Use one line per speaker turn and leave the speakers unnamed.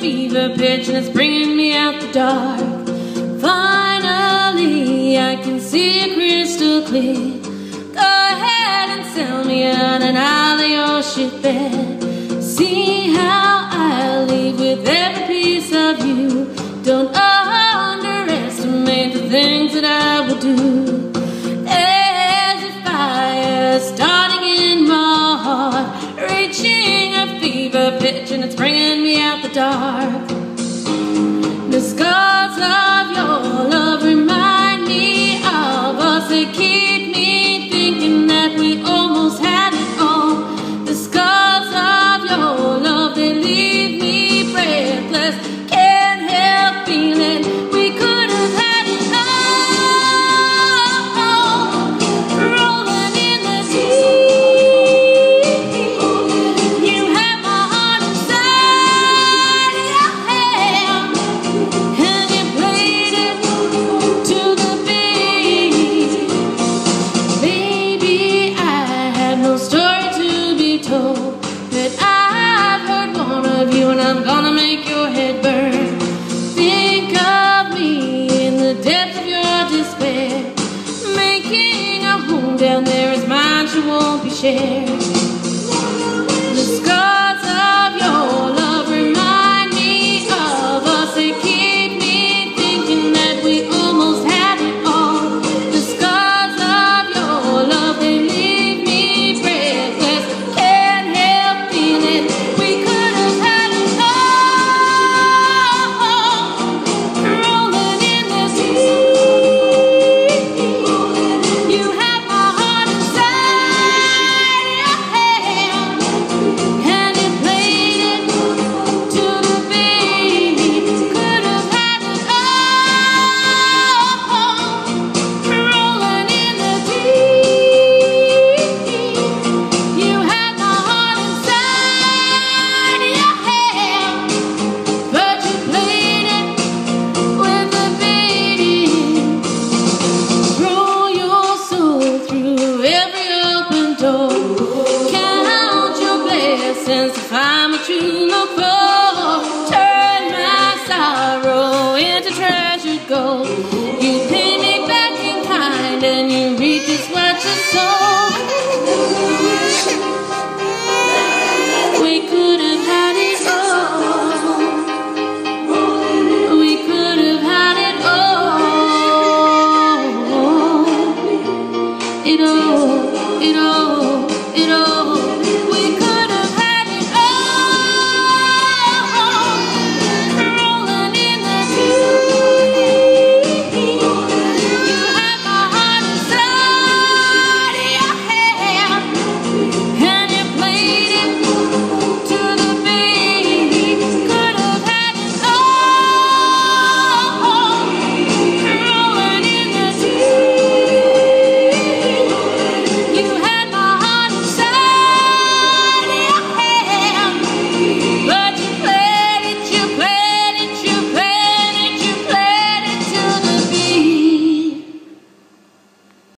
fever pitch and it's bringing me out the dark. Finally, I can see it crystal clear. Go ahead and sell me out and I'll lay your shit bare. See how I leave with every piece of you. Don't underestimate the things that I will do. There's a fire starting in my heart, reaching a fever pitch and it's bringing me out the dark. The scars of your love remind me of us. They keep me thinking that we almost had it all. The scars of your love, they leave me breathless. Can't help feeling we could have had it all. Rolling in the deep, you have my heart inside your hand, and you played it to the beat. Baby, I have no story to be told, but I've heard one of you and I'm gonna make your head burn. Think of me in the depths of your despair. Making a home down there is mine, she won't be shared.